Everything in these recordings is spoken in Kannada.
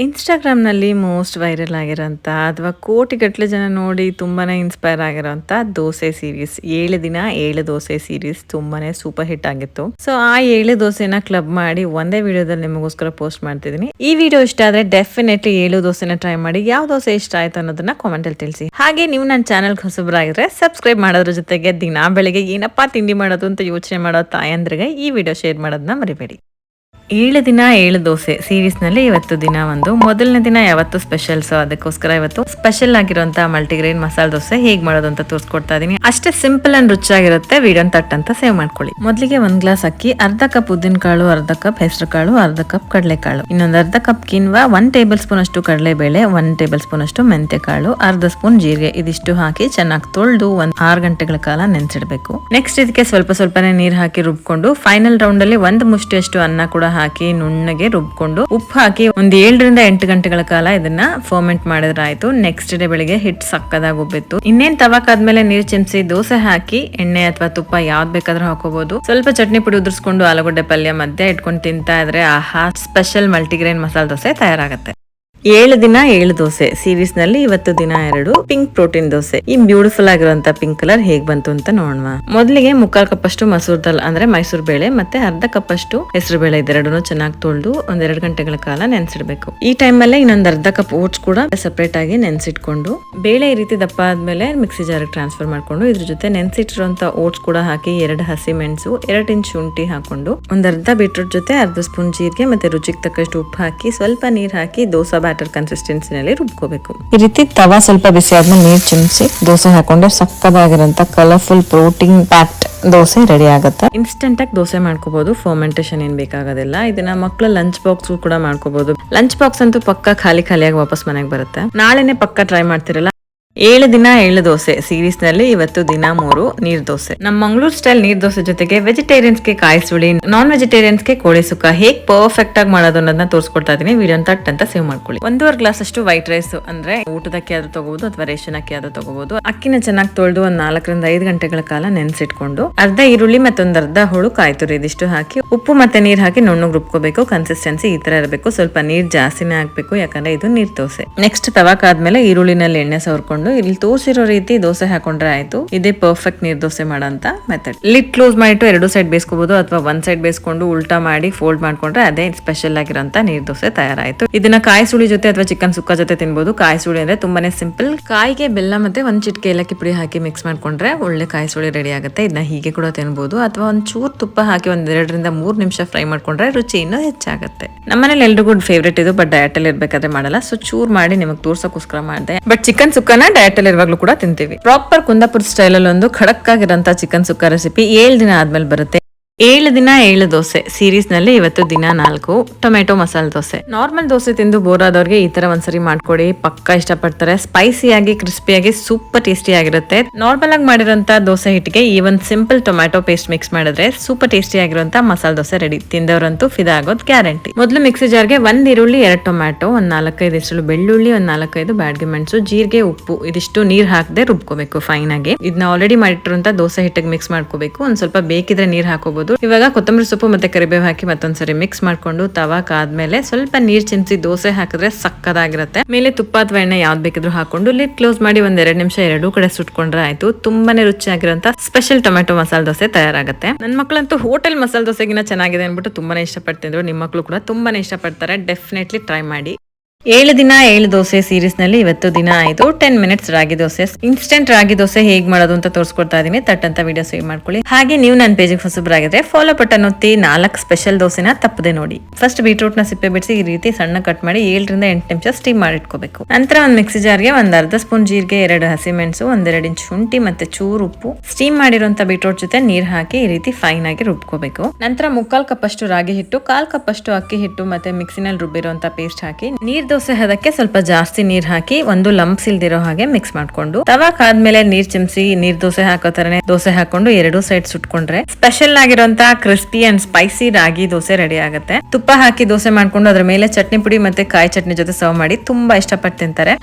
ಇನ್ಸ್ಟಾಗ್ರಾಮ್‌ನಲ್ಲಿ ಮೋಸ್ಟ್ ವೈರಲ್ ಆಗಿರೋಂಥ ಅಥವಾ ಕೋಟಿಗಟ್ಟಲೆ ಜನ ನೋಡಿ ತುಂಬಾನೇ ಇನ್ಸ್ಪೈರ್ ಆಗಿರೋಂಥ ದೋಸೆ ಸೀರೀಸ್ 7 ದಿನ 7 ದೋಸೆ ಸೀರೀಸ್ ತುಂಬಾನೇ ಸೂಪರ್ ಹಿಟ್ ಆಗಿತ್ತು. ಸೊ ಆ 7 ದೋಸೆನ ಕ್ಲಬ್ ಮಾಡಿ ಒಂದೇ ವಿಡಿಯೋದಲ್ಲಿ ನಿಮಗೋಸ್ಕರ ಪೋಸ್ಟ್ ಮಾಡ್ತಿದ್ದೀನಿ. ಈ ವಿಡಿಯೋ ಇಷ್ಟ ಆದ್ರೆ ಡೆಫಿನೆಟ್ಲಿ 7 ದೋಸೆನ ಟ್ರೈ ಮಾಡಿ. ಯಾವ ದೋಸೆ ಇಷ್ಟ ಆಯ್ತು ಅನ್ನೋದನ್ನ ಕಾಮೆಂಟ್ ಅಲ್ಲಿ ತಿಳಿಸಿ. ಹಾಗೆ ನೀವು ನನ್ನ ಚಾನೆಲ್ಗೆ ಹೊಸಬರಾಗಿದ್ರೆ ಸಬ್ಸ್ಕ್ರೈಬ್ ಮಾಡೋದ್ರ ಜೊತೆಗೆ ದಿನಾ ಬೆಳಿಗ್ಗೆ ಏನಪ್ಪಾ ತಿಂಡಿ ಮಾಡೋದು ಅಂತ ಯೋಚನೆ ಮಾಡೋ ತಾಯಂದ್ರಿಗೆ ಈ ವಿಡಿಯೋ ಶೇರ್ ಮಾಡೋದನ್ನ ಮರಿಬೇಡಿ. 7 ದಿನ 7 ದೋಸೆ ಸೀರೀಸ್ ನಲ್ಲಿ ಇವತ್ತು ದಿನ ಮೊದಲನೇ ದಿನ ಯಾವತ್ತು ಸ್ಪೆಷಲ್. ಸೊ ಅದಕ್ಕೋಸ್ಕರ ಇವತ್ತು ಸ್ಪೆಷಲ್ ಆಗಿರುವಂತಹ ಮಲ್ಟಿಗ್ರೇನ್ ಮಸಾಲೆ ದೋಸೆ ಹೇಗ್ ಮಾಡೋದು ಅಂತ ತೋರಿಸ್ಕೊಡ್ತಾ ಇದೀನಿ. ಅಷ್ಟೇ ಸಿಂಪಲ್ ಅಂಡ್ ರುಚಿಯಾಗಿರುತ್ತೆ. ವಿಡಿಯೋನ ತಟ್ ಅಂತ ಸೇವ್ ಮಾಡ್ಕೊಳ್ಳಿ. ಮೊದಲಿಗೆ 1 ಗ್ಲಾಸ್ ಅಕ್ಕಿ, ಅರ್ಧ ಕಪ್ ಉದ್ದಿನ ಕಾಳು, ಅರ್ಧ ಕಪ್ ಹೆಸರು ಕಾಳು, ಅರ್ಧ ಕಪ್ ಕಡಲೆಕಾಳು, ಇನ್ನೊಂದು ಅರ್ಧ ಕಪ್ ಕಿನ್ವಾ, 1 ಟೇಬಲ್ ಸ್ಪೂನ್ ಅಷ್ಟು ಕಡಲೆಬೇಳೆ, 1 ಟೇಬಲ್ ಸ್ಪೂನ್ ಅಷ್ಟು ಮೆಂತೆ ಕಾಳು, ಅರ್ಧ ಸ್ಪೂನ್ ಜೀರಿಗೆ ಇದಿಷ್ಟು ಹಾಕಿ ಚೆನ್ನಾಗಿ ತೊಳೆದು 6 ಗಂಟೆಗಳ ಕಾಲ ನೆನೆಸಿಡಬೇಕು. ನೆಕ್ಸ್ಟ್ ಇದಕ್ಕೆ ಸ್ವಲ್ಪನೇ ನೀರ್ ಹಾಕಿ ರುಬ್ಕೊಂಡು ಫೈನಲ್ ರೌಂಡ್ ಅಲ್ಲಿ 1 ಮುಷ್ಟಿಯಷ್ಟು ಅನ್ನ ಕೂಡ ಹಾಕಿ ನುಣ್ಣಗೆ ರುಬ್ಕೊಂಡು ಉಪ್ಪು ಹಾಕಿ 7 ರಿಂದ 8 ಗಂಟೆಗಳ ಕಾಲ ಇದನ್ನ ಫರ್ಮೆಂಟ್ ಮಾಡಿದ್ರೆ ಆಯ್ತು. ನೆಕ್ಸ್ಟ್ ಡೇ ಬೆಳಿಗ್ಗೆ ಹಿಟ್ಟು ಸಕ್ಕದಾಗಿ ಉಬ್ಬಿತ್ತು. ಇನ್ನೇನ್ ತವಾಕಾದ್ಮೇಲೆ ನೀರ್ ಚಿಮ್ಸಿ ದೋಸೆ ಹಾಕಿ ಎಣ್ಣೆ ಅಥವಾ ತುಪ್ಪ ಯಾವ್ದು ಬೇಕಾದ್ರೂ ಹಾಕೋಬಹುದು. ಸ್ವಲ್ಪ ಚಟ್ನಿ ಪುಡಿ ಉದುರಿಸ್ಕೊಂಡು ಆಲೂಗಡ್ಡೆ ಪಲ್ಯ ಮಧ್ಯೆ ಇಟ್ಕೊಂಡು ತಿಂತಾ ಇದ್ರೆ ಆಹಾ, ಸ್ಪೆಷಲ್ ಮಲ್ಟಿಗ್ರೇನ್ ಮಸಾಲೆ ದೋಸೆ ತಯಾರಾಗುತ್ತೆ. 7 ದಿನ 7 ದೋಸೆ ಸೀರೀಸ್ ನಲ್ಲಿ ಇವತ್ತು ದಿನ 2 ಪಿಂಕ್ ಪ್ರೋಟೀನ್ ದೋಸೆ. ಈ ಬ್ಯೂಟಿಫುಲ್ ಆಗಿರುವಂತ ಪಿಂಕ್ ಕಲರ್ ಹೇಗ್ ಬಂತು ಅಂತ ನೋಡೋಣ. ಮೊದಲಿಗೆ 3/4 ಕಪ್ ಅಷ್ಟು ಮಸೂರ್ ದಾಲ್ ಅಂದ್ರೆ ಮೈಸೂರು ಬೇಳೆ ಮತ್ತೆ ಅರ್ಧ ಕಪ್ ಅಷ್ಟು ಹೆಸರು ಬೇಳೆ ಇದೆರಡನ್ನು ಚೆನ್ನಾಗಿ ತೊಳೆದು 2 ಗಂಟೆಗಳ ಕಾಲ ನೆನೆಸಿಡ್ಬೇಕು. ಈ ಟೈಮ್ ಅಲ್ಲೇ ಇನ್ನೊಂದು ಅರ್ಧ ಕಪ್ ಓಟ್ಸ್ ಕೂಡ ಸಪರೇಟ್ ಆಗಿ ನೆನೆಸಿಟ್ಕೊಂಡು ಬೇಳೆ ಈ ರೀತಿ ದಪ್ಪ ಆದ್ಮೇಲೆ ಮಿಕ್ಸಿ ಜಾರ್ಗೆ ಟ್ರಾನ್ಸ್ಫರ್ ಮಾಡ್ಕೊಂಡು ಇದ್ರ ಜೊತೆ ನೆನೆಸಿಟ್ಟಿರುವಂತ ಓಟ್ಸ್ ಕೂಡ ಹಾಕಿ 2 ಹಸಿ ಮೆಣಸು, 2 ಇಂಚ್ ಶುಂಠಿ ಹಾಕೊಂಡು ಅರ್ಧ ಬೀಟ್ರೂಟ್ ಜೊತೆ ಅರ್ಧ ಸ್ಪೂನ್ ಜೀರಿಗೆ ಮತ್ತೆ ರುಚಿಗೆ ತಕ್ಕಷ್ಟು ಉಪ್ಪು ಹಾಕಿ ಸ್ವಲ್ಪ ನೀರ್ ಹಾಕಿ ದೋಸೆ ಕನ್ಸಿಸ್ಟೆನ್ಸಿನಲ್ಲಿ ರುಬ್ಕೋಬೇಕು. ಈ ರೀತಿ ತವಾ ಸ್ವಲ್ಪ ಬಿಸಿ ಆದ್ಮೇಲೆ ನೀರ್ ಚಿಮ್ಸಿ ದೋಸೆ ಹಾಕೊಂಡ್ರೆ ಸಕ್ಕದಾಗಿರಂತ colourful protein packed dosa ready ಆಗುತ್ತೆ. ಇನ್ಸ್ಟೆಂಟ್ ಆಗಿ ದೋಸೆ ಮಾಡ್ಕೋಬಹುದು. ಫರ್ಮೆಂಟೇಶನ್ ಏನ್ ಬೇಕಾಗೋದಿಲ್ಲ. ಇದನ್ನ ಮಕ್ಕಳ ಲಂಚ್ ಬಾಕ್ಸ್ ಕೂಡ ಮಾಡ್ಕೋಬಹುದು. ಲಂಚ್ ಬಾಕ್ಸ್ ಅಂತೂ ಪಕ್ಕ ಖಾಲಿಯಾಗಿ ವಾಪಸ್ ಮನೆಗೆ ಬರುತ್ತೆ. ನಾಳೆನೆ ಪಕ್ಕ ಟ್ರೈ ಮಾಡ್ತಿರಲ್ಲ. 7 ದಿನ 7 ದೋಸೆ ಸೀರೀಸ್ ನಲ್ಲಿ ಇವತ್ತು ದಿನ 3 ನೀರ್ ದೋಸೆ. ನಮ್ಮ ಮಂಗಳೂರು ಸ್ಟೈಲ್ ನೀರ್ ದೋಸೆ ಜೊತೆಗೆ ವೆಜಿಟೇರಿಯನ್ಸ್ಗೆ ಕಾಯಿ ಸುಳಿ, ನಾನ್ ವೆಜಿಟೇರಿಯನ್ಸ್ಗೆ ಕೋಳಿ ಸುಕ್ಕ ಹೇಗ್ ಪರ್ಫೆಕ್ಟ್ ಆಗಿ ಮಾಡೋದು ಅನ್ನೋದನ್ನ ತೋರಿಸ್ಕೊಡ್ತಾ ಇದೀನಿ. ವಿಡಿಯೋ ತಟ್ ಅಂತ ಸೇವ್ ಮಾಡ್ಕೊಳ್ಳಿ. 1.5 ಗ್ಲಾಸ್ ಅಷ್ಟು ವೈಟ್ ರೈಸ್ ಅಂದ್ರೆ ಊಟದಕ್ಕೆ ಆದ್ರೂ ತಗೋಬಹುದು ಅಥವಾ ರೇಷನ್ ಅಕ್ಕಿ ಆದ್ರೂ ತಗೋಬಹುದು. ಅಕ್ಕಿನ ಚೆನ್ನಾಗಿ ತೊಳೆದು 4 ರಿಂದ 5 ಗಂಟೆಗಳ ಕಾಲ ನೆನೆಸಿಟ್ಕೊಂಡು ಅರ್ಧ ಈರುಳ್ಳಿ ಮತ್ತೊಂದು ಅರ್ಧ ಹೋಳು ಕಾಯಿ ತುರಿ ಇದಿಷ್ಟು ಹಾಕಿ ಉಪ್ಪು ಮತ್ತೆ ನೀರ್ ಹಾಕಿ ನುಣ್ಣಗೆ ರುಬ್ಕೋಬೇಕು. ಕನ್ಸಿಸ್ಟೆನ್ಸಿ ಈ ತರ ಇರಬೇಕು. ಸ್ವಲ್ಪ ನೀರ್ ಜಾಸ್ತಿನೇ ಹಾಕ್ಬೇಕು ಯಾಕಂದ್ರೆ ಇದು ನೀರ್ ದೋಸೆ. ನೆಕ್ಸ್ಟ್ ತವಾಕಾದ್ಮೇಲೆ ಈರುಳ್ಳಿನಲ್ಲಿ ಎಣ್ಣೆ ಸವರ್ಕೊಂಡು ಇಲ್ಲಿ ತೋರಿಸಿರೋ ರೀತಿ ದೋಸೆ ಹಾಕೊಂಡ್ರೆ ಆಯ್ತು. ಇದೇ ಪರ್ಫೆಕ್ಟ್ ನೀರ್ ದೋಸೆ ಮಾಡೋಂತ ಮೆಥಡ್. ಲಿಡ್ ಕ್ಲೋಸ್ ಮಾಡಿಟ್ಟು 2 ಸೈಡ್ ಬೇಯಿಸ್ಕೋಬಹುದು ಅಥವಾ 1 ಸೈಡ್ ಬೇಯಿಸ್ಕೊಂಡು ಉಲ್ಟಾ ಮಾಡಿ ಫೋಲ್ಡ್ ಮಾಡ್ಕೊಂಡ್ರೆ ಅದೇ ಸ್ಪೆಷಲ್ ಆಗಿರೋಂತ ನೀರ್ ದೋಸೆ ತಯಾರಾಯ್ತು. ಇದನ್ನ ಕಾಯಿ ಸುಳಿ ಜೊತೆ ಅಥವಾ ಚಿಕನ್ ಸುಕ್ಕ ಜೊತೆ ತಿನ್ಬಹುದು. ಕಾಯಿ ಸುಳಿ ಅಂದ್ರೆ ತುಂಬಾನೇ ಸಿಂಪಲ್. ಕಾಯಿಗೆ ಬೆಲ್ಲ ಮತ್ತೆ 1 ಚಿಟಿಕೆ ಏಲಕ್ಕಿ ಪುಡಿ ಹಾಕಿ ಮಿಕ್ಸ್ ಮಾಡ್ಕೊಂಡ್ರೆ ಒಳ್ಳೆ ಕಾಯಿ ಸುಳಿ ರೆಡಿ ಆಗುತ್ತೆ. ಇದನ್ನ ಹೀಗೆ ಕೂಡ ತಿನ್ಬಹುದು ಅಥವಾ ಒಂದ್ ಚೂರ್ ತುಪ್ಪ ಹಾಕಿ 2 ರಿಂದ 3 ನಿಮಿಷ ಫ್ರೈ ಮಾಡ್ಕೊಂಡ್ರೆ ರುಚಿ ಇನ್ನೂ ಹೆಚ್ಚಾಗುತ್ತೆ. ನಮ್ಮನೇಲಿ ಎಲ್ರಿಗೂ ಫೇವ್ರೇಟ್ ಇದು, ಬಟ್ ಡಯಟ್ ಅಲ್ಲಿ ಇರ್ಬೇಕಾದ್ರೆ ಮಾಡಲ್ಲ. ಸೊ ಚೂರ್ ಮಾಡಿ ನಿಮಗೆ ತೋರ್ಸೋಕೋಸ್ಕರ ಮಾಡಿದೆ. ಬಟ್ ಚಿಕನ್ ಸುಕ್ಕನ ಡಯಟ್ ಅಲ್ಲಿ ಇರುವಾಗ್ಲೂ ಕೂಡ ತಿಂತೀವಿ. ಪ್ರಾಪರ್ ಕುಂದಾಪುರ ಸ್ಟೈಲ್ ಅಲ್ಲಿ ಒಂದು ಖಡಕ್ ಆಗಿರಂತ ಚಿಕನ್ ಸುಕ್ಕ ರೆಸಿಪಿ 7 ದಿನ ಆದ್ಮೇಲೆ ಬರುತ್ತೆ. 7 ದಿನ 7 ದೋಸೆ ಸೀರೀಸ್ ನಲ್ಲಿ ಇವತ್ತು ದಿನ 4 ಟೊಮೆಟೊ ಮಸಾಲೆ ದೋಸೆ. ನಾರ್ಮಲ್ ದೋಸೆ ತಿಂದು ಬೋರ್ ಆದವ್ರಿಗೆ ಈ ತರ ಒಂದ್ಸರಿ ಮಾಡ್ಕೊಡಿ, ಪಕ್ಕ ಇಷ್ಟಪಡ್ತಾರೆ. ಸ್ಪೈಸಿಯಾಗಿ ಕ್ರಿಸ್ಪಿಯಾಗಿ ಸೂಪರ್ ಟೇಸ್ಟಿ ಆಗಿರುತ್ತೆ. ನಾರ್ಮಲ್ ಆಗಿ ಮಾಡಿರೋಂತ ದೋಸೆ ಹಿಟ್ಟಿಗೆ ಈ ಒಂದು ಸಿಂಪಲ್ ಟೊಮ್ಯಾಟೊ ಪೇಸ್ಟ್ ಮಿಕ್ಸ್ ಮಾಡಿದ್ರೆ ಸೂಪರ್ ಟೇಸ್ಟಿ ಆಗಿರುವಂತ ಮಸಾಲೆ ದೋಸೆ ರೆಡಿ. ತಿಂದವರಂತೂ ಫಿದಾ ಆಗೋದು ಗ್ಯಾರಂಟಿ. ಮೊದಲು ಮಿಕ್ಸಿ ಜಾರ್ಗೆ 1 ಈರುಳ್ಳಿ, 2 ಟೊಮ್ಯಾಟೊ, 4-5 ಎಷ್ಟು ಬೆಳ್ಳುಳ್ಳಿ, 4-5 ಬ್ಯಾಡಗಿ ಮೆಣಸು, ಜೀರಿಗೆ, ಉಪ್ಪು ಇದಿಷ್ಟು ನೀರ್ ಹಾಕದೆ ರುಬ್ಕೋಬೇಕು ಫೈನ್ ಆಗಿ. ಇದನ್ನ ಆಲ್ರೆಡಿ ಮಾಡಿಟ್ಟಿರುವಂತ ದೋಸೆ ಹಿಟ್ಟಿಗೆ ಮಿಕ್ಸ್ ಮಾಡ್ಕೋಬೇಕು. ಒಂದ್ ಸ್ವಲ್ಪ ಬೇಕಿದ್ರೆ ನೀರ್ ಹಾಕೋಬಹುದು. ಇವಾಗ ಕೊತ್ತಂಬರಿ ಸೊಪ್ಪು ಮತ್ತೆ ಕರಿಬೇವು ಹಾಕಿ ಮತ್ತೊಂದ್ಸರಿ ಮಿಕ್ಸ್ ಮಾಡ್ಕೊಂಡು ತವಾಕಾದ್ಮೇಲೆ ಸ್ವಲ್ಪ ನೀರ್ ಚಿಮ್ಸಿ ದೋಸೆ ಹಾಕಿದ್ರೆ ಸಕ್ಕದಾಗಿರುತ್ತೆ. ಮೇಲೆ ತುಪ್ಪ ಅಥವಾ ಎಣ್ಣೆ ಯಾವ್ದು ಬೇಕಿದ್ರು ಹಾಕೊಂಡು ಲಿಡ್ ಕ್ಲೋಸ್ ಮಾಡಿ 1-2 ನಿಮಿಷ 2 ಕಡೆ ಸುಟ್ಕೊಂಡ್ರೆ ಆಯ್ತು. ತುಂಬಾನೇ ರುಚಿಯಾಗಿರುವಂತ ಸ್ಪೆಷಲ್ ಟೊಮೆಟೊ ಮಸಾಲೆ ದೋಸೆ ತಯಾರಾಗುತ್ತೆ. ನನ್ನ ಮಕ್ಕಳಂತೂ ಹೋಟೆಲ್ ಮಸಾಲೆ ದೋಸೆಗಿನ ಚೆನ್ನಾಗಿದೆ ಅನ್ಬಿಟ್ಟು ತುಂಬಾನೇ ಇಷ್ಟಪಡ್ತಿದ್ರು. ನಿಮ್ಮ ಮಕ್ಕಳು ಕೂಡ ತುಂಬಾನೇ ಇಷ್ಟಪಡ್ತಾರೆ. ಡೆಫಿನೆಟ್ಲಿ ಟ್ರೈ ಮಾಡಿ. 7 ದಿನ 7 ದೋಸೆ ಸೀರೀಸ್ ನಲ್ಲಿ ಇವತ್ತು ದಿನ 5 10 ಮಿನಿಟ್ಸ್ ರಾಗಿ ದೋಸೆ. ಇನ್ಸ್ಟೆಂಟ್ ರಾಗಿ ದೋಸೆ ಹೇಗ್ ಮಾಡೋದು ಅಂತ ತೋರಿಸ್ಕೊಡ್ತಾ ಇದೀನಿ. ತಟ್ ಅಂತ ವಿಡಿಯೋ ಸೇವ್ ಮಾಡ್ಕೊಳ್ಳಿ. ಹಾಗೆ ನೀವು ನನ್ನ ಪೇಜಿಗೆ ಹೊಸಬರಾಗಿದ್ರೆ ಫಾಲೋ ಬಟನ್ ಒತ್ತಿ 4 ಸ್ಪೆಷಲ್ ದೋಸೆನ ತಪ್ಪದೆ ನೋಡಿ. ಫಸ್ಟ್ ಬೀಟ್ರೂಟ್ ನ ಸಿಪ್ಪೆ ಬಿಡಿಸಿ ಈ ರೀತಿ ಸಣ್ಣ ಕಟ್ ಮಾಡಿ 7 ರಿಂದ 8 ನಿಮಿಷ ಸ್ಟೀಮ್ ಮಾಡಿಟ್ಕೋಬೇಕು. ನಂತರ ಒಂದು ಮಿಕ್ಸಿ ಜಾರ್ಗೆ 1 ಅರ್ಧ ಸ್ಪೂನ್ ಜೀರಿಗೆ, 2 ಹಸಿ ಮೆಣಸು, 1-2 ಇಂಚ್ ಶುಂಠಿ ಮತ್ತೆ ಚೂರು ಉಪ್ಪು, ಸ್ಟೀಮ್ ಮಾಡಿರುವಂತ ಬೀಟ್ರೂಟ್ ಜೊತೆ ನೀರ್ ಹಾಕಿ ಈ ರೀತಿ ಫೈನ್ ಆಗಿ ರುಬ್ಕೋಬೇಕು. ನಂತರ 3/4 ಕಪ್ ಅಷ್ಟು ರಾಗಿ ಹಿಟ್ಟು, 1/4 ಕಪ್ ಅಷ್ಟು ಅಕ್ಕಿ ಹಿಟ್ಟು ಮತ್ತೆ ಮಿಕ್ಸಿನಲ್ಲಿ ರುಬ್ಬಿರುವಂತ ಪೇಸ್ಟ್ ಹಾಕಿ ನೀರ್ ದೋಸೆ ಹದಕ್ಕೆ ಸ್ವಲ್ಪ ಜಾಸ್ತಿ ನೀರ್ ಹಾಕಿ ಒಂದು ಲಂಪ್ಸ್ ಇಲ್ದಿರೋ ಹಾಗೆ ಮಿಕ್ಸ್ ಮಾಡ್ಕೊಂಡು ತವಾಕಾದ್ಮೇಲೆ ನೀರ್ ಚಿಮ್ಸಿ ನೀರ್ ದೋಸೆ ಹಾಕೋ ತರನೇ ದೋಸೆ ಹಾಕೊಂಡು 2 ಸೈಡ್ ಸುಟ್ಕೊಂಡ್ರೆ ಸ್ಪೆಷಲ್ ಆಗಿರೋಂತ crispy and spicy ragi dosa ready ಆಗುತ್ತೆ. ತುಪ್ಪ ಹಾಕಿ ದೋಸೆ ಮಾಡ್ಕೊಂಡು ಅದ್ರ ಮೇಲೆ ಚಟ್ನಿ ಪುಡಿ ಮತ್ತೆ ಕಾಯಿ ಚಟ್ನಿ ಜೊತೆ ಸರ್ವ್ ಮಾಡಿ ತುಂಬಾ ಇಷ್ಟಪಟ್ಟು ತಿಂತಾರೆ.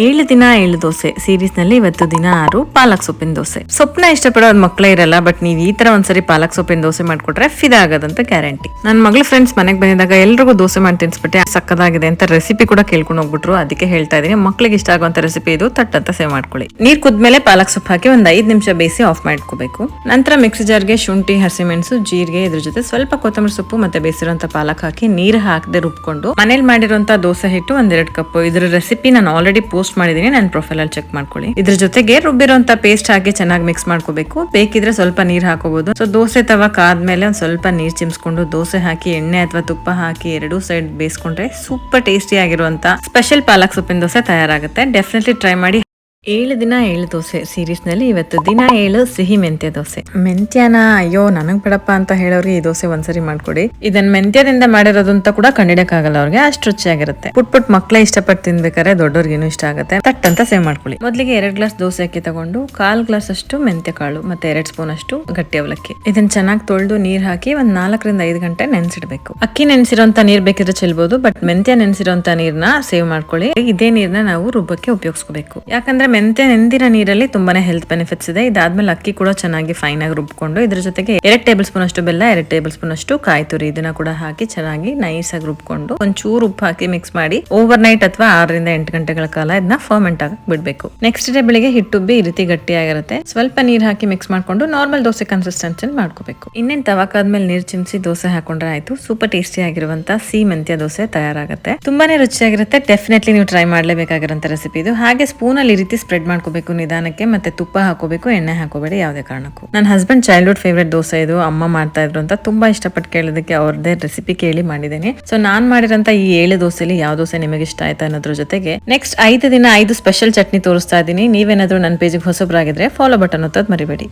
7 ದಿನ 7 ದೋಸೆ ಸೀರೀಸ್ ನಲ್ಲಿ ಇವತ್ತು ದಿನ 6 ಪಾಲಕ್ ಸೊಪ್ಪಿನ ದೋಸೆ. ಸೊಪ್ಪನ್ನ ಇಷ್ಟಪಡೋದ್ ಮಕ್ಕಳೇ ಇರಲ್ಲ, ಬಟ್ ನೀವ್ ಈ ತರ ಒಂದ್ಸರಿ ಪಾಲಕ್ ಸೊಪ್ಪಿನ ದೋಸೆ ಮಾಡ್ಕೊಟ್ರೆ ಫಿದಾ ಆಗೋದಂತ ಗ್ಯಾರಂಟಿ. ನನ್ನ ಮಗಳ ಫ್ರೆಂಡ್ಸ್ ಮನೆಗೆ ಬಂದಿದಾಗ ಎಲ್ರಿಗೂ ದೋಸೆ ಮಾಡಿ ತಿನ್ಸ್ಬಿಟ್ಟೆ, ಸಕ್ಕದಾಗಿದೆ ಅಂತ ರೆಸಿಪಿ ಕೂಡ ಕೇಳ್ಕೊಂಡು ಹೋಗ್ಬಿಟ್ರು. ಅದಕ್ಕೆ ಹೇಳ್ತಾ ಇದೀನಿ, ಮಕ್ಳಿಗೆ ಇಷ್ಟ ಆಗುವಂತ ರೆಸಿಪಿ ಇದು, ತಟ್ ಅಂತ ಸೇವ್ ಮಾಡ್ಕೊಳ್ಳಿ. ನೀರ್ ಕುದ್ಮೇಲೆ ಪಾಲಕ್ ಸೊಪ್ಪು ಹಾಕಿ ಒಂದ್ 5 ನಿಮಿಷ ಬೇಯಿಸಿ ಆಫ್ ಮಾಡ್ಕೋಬೇಕು. ನಂತರ ಮಿಕ್ಸಿ ಜಾರ್ಗೆ ಶುಂಠಿ, ಹಸಿಮೆಣಸು, ಜೀರಿಗೆ, ಇದ್ರ ಜೊತೆ ಸ್ವಲ್ಪ ಕೊತ್ತಂಬರಿ ಸೊಪ್ಪು ಮತ್ತೆ ಬೇಯಿಸಿರುವಂತ ಪಾಲಕ್ ಹಾಕಿ ನೀರ್ ಹಾಕದೆ ರುಬ್ಕೊಂಡು ಮನೇಲಿ ಮಾಡಿರುವಂತ ದೋಸೆ ಹಿಟ್ಟು 1-2 ಕಪ್. ಇದ್ರ ರೆಸಿಪಿ ನಾನು ಆಲ್ರೆಡಿ ಪೋಸ್ಟ್ ಮಾಡಿದೀನಿ, ನನ್ನ ಪ್ರೊಫೈಲ್ ಅಲ್ಲಿ ಚೆಕ್ ಮಾಡ್ಕೊಳ್ಳಿ. ಇದ್ರ ಜೊತೆಗೆ ರುಬ್ಬಿರುವಂತ ಪೇಸ್ಟ್ ಹಾಕಿ ಚೆನ್ನಾಗಿ ಮಿಕ್ಸ್ ಮಾಡ್ಕೋಬೇಕು. ಬೇಕಿದ್ರೆ ಸ್ವಲ್ಪ ನೀರ್ ಹಾಕೋಬಹುದು. ಸೊ ದೋಸೆ ತವ ಕಾದ್ಮೇಲೆ ಒಂದ್ ಸ್ವಲ್ಪ ನೀರ್ ಚಿಮ್ಸ್ಕೊಂಡು ದೋಸೆ ಹಾಕಿ ಎಣ್ಣೆ ಅಥವಾ ತುಪ್ಪ ಹಾಕಿ 2 ಸೈಡ್ ಬೇಯಿಸ್ಕೊಂಡ್ರೆ ಸೂಪರ್ ಟೇಸ್ಟಿ ಆಗಿರುವಂತ ಸ್ಪೆಷಲ್ ಪಾಲಕ್ ಸೊಪ್ಪಿನ ದೋಸೆ ತಯಾರಾಗುತ್ತೆ. ಡೆಫಿನೆಟ್ಲಿ ಟ್ರೈ ಮಾಡಿ. 7 ದಿನ 7 ದೋಸೆ ಸೀರೀಸ್ ನಲ್ಲಿ ಇವತ್ತು ದಿನ 7 ಸಿಹಿ ಮೆಂತ್ಯ ದೋಸೆ. ಮೆಂತ್ಯನ ಅಯ್ಯೋ ನನಗ್ ಬಿಡಪ್ಪ ಅಂತ ಹೇಳೋರಿಗೆ ಈ ದೋಸೆ ಒಂದ್ಸರಿ ಮಾಡ್ಕೊಡಿ. ಇದನ್ನ ಮೆಂತ್ಯದಿಂದ ಮಾಡಿರೋದು ಅಂತ ಕೂಡ ಕಂಡಿಡಕ್ಕಾಗಲ್ಲ ಅವ್ರಿಗೆ, ಅಷ್ಟು ರುಚಿಯಾಗಿರುತ್ತೆ. ಪುಟ್ ಮಕ್ಳೇ ಇಷ್ಟಪಟ್ಟು ತಿನ್ಬೇಕಾದ್ರೆ ದೊಡ್ಡವ್ರಿಗೇನು ಇಷ್ಟ ಆಗುತ್ತೆ. ತಟ್ ಅಂತ ಸೇವ್ ಮಾಡ್ಕೊಳ್ಳಿ. ಮೊದಲಿಗೆ 2 ಗ್ಲಾಸ್ ದೋಸೆ ಅಕ್ಕಿ ತಗೊಂಡು 1/4 ಗ್ಲಾಸ್ ಅಷ್ಟು ಮೆಂತ್ಯ ಕಾಳು ಮತ್ತೆ 2 ಸ್ಪೂನ್ ಅಷ್ಟು ಗಟ್ಟಿ ಅವಲಕ್ಕಿ. ಇದನ್ನ ಚೆನ್ನಾಗಿ ತೊಳೆದು ನೀರ್ ಹಾಕಿ ಒಂದ್ 4 ರಿಂದ 5 ಗಂಟೆ ನೆನ್ಸಿಡ್ಬೇಕು. ಅಕ್ಕಿ ನೆನ್ಸಿರೋಂತ ನೀರ್ ಬೇಕಿದ್ರೆ ಚೆಲ್ಬಹುದು, ಬಟ್ ಮೆಂತ್ಯ ನೆನ್ಸಿರೋಂತ ನೀರ್ನ ಸೇವ್ ಮಾಡ್ಕೊಳ್ಳಿ. ಇದೇ ನೀರ್ನ ನಾವು ರುಬ್ಬಕ್ಕೆ ಉಪಯೋಗಿಸ್ಕೋಬೇಕು. ಯಾಕಂದ್ರೆ ಮೆಂತ್ಯ ನೆಂದಿನ ನೀರಲ್ಲಿ ತುಂಬಾನೇ ಹೆಲ್ತ್ ಬೆನಿಫಿಟ್ಸ್ ಇದೆ. ಇದಾದ್ಮೇಲೆ ಅಕ್ಕಿ ಕೂಡ ಚೆನ್ನಾಗಿ ಫೈನ್ ಆಗಿ ರುಬ್ಕೊಂಡು ಇದ್ರ ಜೊತೆಗೆ 2 ಟೇಬಲ್ ಸ್ಪೂನ್ ಅಷ್ಟು ಬೆಲ್ಲ, 2 ಟೇಬಲ್ ಸ್ಪೂನ್ ಅಷ್ಟು ಕಾಯಿ ತುರಿ ಇದನ್ನ ಕೂಡ ಹಾಕಿ ಚೆನ್ನಾಗಿ ನೈಸ್ ಆಗಿ ರುಬ್ಕೊಂಡು ಒಂಚೂರು ಉಪ್ಪು ಹಾಕಿ ಮಿಕ್ಸ್ ಮಾಡಿ ಓವರ್ ನೈಟ್ ಅಥವಾ 6 ರಿಂದ 8 ಗಂಟೆಗಳ ಕಾಲ ಇದನ್ನ ಫರ್ಮೆಂಟ್ ಆಗಿ ಬಿಡ್ಬೇಕು. ನೆಕ್ಸ್ಟ್ ಡೇ ಬೆಳಿಗ್ಗೆ ಹಿಟ್ಟುಬ್ಬಿ ಈ ರೀತಿ ಗಟ್ಟಿಯಾಗಿರುತ್ತೆ. ಸ್ವಲ್ಪ ನೀರ್ ಹಾಕಿ ಮಿಕ್ಸ್ ಮಾಡ್ಕೊಂಡು ನಾರ್ಮಲ್ ದೋಸೆ ಕನ್ಸಿಸ್ಟೆನ್ಸಿ ಮಾಡ್ಕೋಬೇಕು. ಇನ್ನೇನ್ ತವಾಕಾದ್ಮೇಲೆ ನೀರ್ ಚಿಮ್ಸಿ ದೋಸೆ ಹಾಕೊಂಡ್ರೆ ಆಯ್ತು. ಸೂಪರ್ ಟೇಸ್ಟಿ ಆಗಿರುವಂತ ಸಿಹಿ ಮೆಂತ್ಯ ದೋಸೆ ತಯಾರಾಗುತ್ತೆ. ತುಂಬಾನೇ ರುಚಿಯಾಗಿರುತ್ತೆ. ಡೆಫಿನೆಟ್ಲಿ ನೀವು ಟ್ರೈ ಮಾಡ್ಲೇಬೇಕಾಗಿರುವಂತ ರೆಸಿಪಿ ಇದು. ಹಾಗೆ ಸ್ಪೂನ್ ಅಲ್ಲಿ ಈ ರೀತಿ ಸ್ಪ್ರೆಡ್ ಮಾಡ್ಕೋಬೇಕು ನಿಧಾನಕ್ಕೆ, ಮತ್ತೆ ತುಪ್ಪ ಹಾಕೋಬೇಕು, ಎಣ್ಣೆ ಹಾಕೋಬೇಡಿ ಯಾವುದೇ ಕಾರಣಕ್ಕೂ. ನನ್ನ ಹಸ್ಬೆಂಡ್ ಚೈಲ್ಡ್ಹುಡ್ ಫೇವ್ರೆಟ್ ದೋಸೆ ಇದು, ಅಮ್ಮ ಮಾಡ್ತಾ ಇದ್ರು ಅಂತ ತುಂಬಾ ಇಷ್ಟಪಟ್ಟು ಕೇಳೋದಕ್ಕೆ ಅವ್ರದೇ ರೆಸಿಪಿ ಕೇಳಿ ಮಾಡಿದ್ದೇನೆ. ಸೊ ನಾನ್ ಮಾಡಿರೋಂತ ಈ 7 ದೋಸೆಲಿ ಯಾವ ದೋಸೆ ನಿಮಗೆ ಇಷ್ಟ ಆಯ್ತಾ ಅನ್ನೋದ್ರ ಜೊತೆಗೆ ನೆಕ್ಸ್ಟ್ 5 ದಿನ 5 ಸ್ಪೆಷಲ್ ಚಟ್ನಿ ತೋರಿಸ್ತಾ ಇದ್ದೀನಿ. ನೀವೇನಾದ್ರೂ ನನ್ನ ಪೇಜಿಗೆ ಹೊಸಬ್ರಾಗಿದ್ರೆ ಫಾಲೋ ಬಟನ್ ಒತ್ತೋದ್ ಮರಿಬೇಡಿ.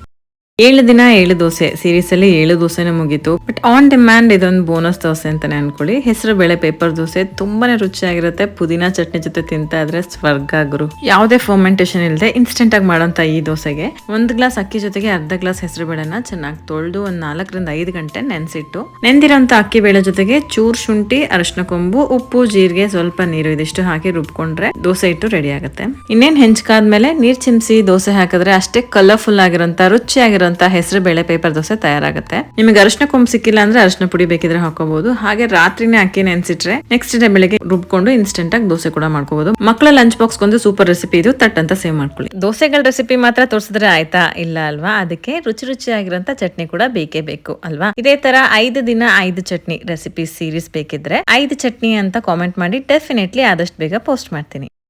7 ದಿನ 7 ದೋಸೆ ಸೀರೀಸ್ ಅಲ್ಲಿ 7 ದೋಸೆನೇ ಮುಗೀತು. ಬಟ್ ಆನ್ ಡಿಮ್ಯಾಂಡ್ ಇದೊಂದು ಬೋನಸ್ ದೋಸೆ ಅಂತಾನೆ ಅನ್ಕೊಳ್ಳಿ. ಹೆಸರು ಬೇಳೆ ಪೇಪರ್ ದೋಸೆ ತುಂಬಾನೇ ರುಚಿಯಾಗಿರುತ್ತೆ. ಪುದೀನಾ ಚಟ್ನಿ ಜೊತೆ ತಿಂತಾ ಇದ್ರೆ ಸ್ವರ್ಗ ಗುರು. ಯಾವುದೇ ಫರ್ಮೆಂಟೇಷನ್ ಇಲ್ಲದೆ ಇನ್ಸ್ಟೆಂಟ್ ಆಗಿ ಮಾಡೋಂತ ಈ ದೋಸೆಗೆ 1 ಗ್ಲಾಸ್ ಅಕ್ಕಿ ಜೊತೆಗೆ 1/2 ಗ್ಲಾಸ್ ಹೆಸರು ಬೇಳೆನ ಚೆನ್ನಾಗಿ ತೊಳೆದು ಒಂದ್ 4 ರಿಂದ 5 ಗಂಟೆ ನೆನ್ಸಿಟ್ಟು ನೆಂದಿರೋಂತ ಅಕ್ಕಿ ಬೇಳೆ ಜೊತೆಗೆ ಚೂರ್ ಶುಂಠಿ, ಅರಿಶಿನ ಕೊಂಬು, ಉಪ್ಪು, ಜೀರಿಗೆ, ಸ್ವಲ್ಪ ನೀರು ಇದಿಷ್ಟು ಹಾಕಿ ರುಬ್ಕೊಂಡ್ರೆ ದೋಸೆ ಇಟ್ಟು ರೆಡಿ ಆಗುತ್ತೆ. ಇನ್ನೇನ್ ಹೆಂಚ್ಕಾದ್ಮೇಲೆ ನೀರ್ ಚಿಮ್ಸಿ ದೋಸೆ ಹಾಕಿದ್ರೆ ಅಷ್ಟೇ ಕಲರ್ಫುಲ್ ಆಗಿರೋಂತ ರುಚಿಯಾಗಿರೋ ಹೆಸರು ಬೇಳೆ ಪೇಪರ್ ದೋಸೆ ತಯಾರಾಗುತ್ತೆ. ನಿಮಗೆ ಅರಿಶಿನ ಕೊಂಬು ಸಿಕ್ಕಿಲ್ಲ ಅಂದ್ರೆ ಅರಿಶಿನ ಪುಡಿ ಬೇಕಿದ್ರೆ ಹಾಕೋಬಹುದು. ಹಾಗೆ ರಾತ್ರಿನೇ ಅಕ್ಕಿ ನೆನ್ಸಿಟ್ರೆ ನೆಕ್ಸ್ಟ್ ಡೇ ಬೆಳಿಗ್ಗೆ ರುಬ್ಕೊಂಡು ಇನ್ಸ್ಟೆಂಟ್ ಆಗಿ ದೋಸೆ ಕೂಡ ಮಾಡ್ಕೋಬಹುದು. ಮಕ್ಕಳ ಲಂಚ್ ಬಾಕ್ಸ್ ಗೊಂದು ಸೂಪರ್ ರೆಸಿಪಿ ಇದು, ತಟ್ ಅಂತ ಸೇವ್ ಮಾಡ್ಕೊಳ್ಳಿ. ದೋಸೆಗಳ ರೆಸಿಪಿ ಮಾತ್ರ ತೋರಿಸಿದ್ರೆ ಆಯ್ತಾ? ಇಲ್ಲ ಅಲ್ವಾ? ಅದಕ್ಕೆ ರುಚಿಯಾಗಿರೋಂತ ಚಟ್ನಿ ಕೂಡ ಬೇಕೇ ಬೇಕು ಅಲ್ವಾ? ಇದೇ ತರ 5 ದಿನ 5 ಚಟ್ನಿ ರೆಸಿಪಿ ಸೀರೀಸ್ ಬೇಕಿದ್ರೆ 5 ಚಟ್ನಿ ಅಂತ ಕಾಮೆಂಟ್ ಮಾಡಿ, ಡೆಫಿನೆಟ್ಲಿ ಆದಷ್ಟು ಬೇಗ ಪೋಸ್ಟ್ ಮಾಡ್ತೀನಿ.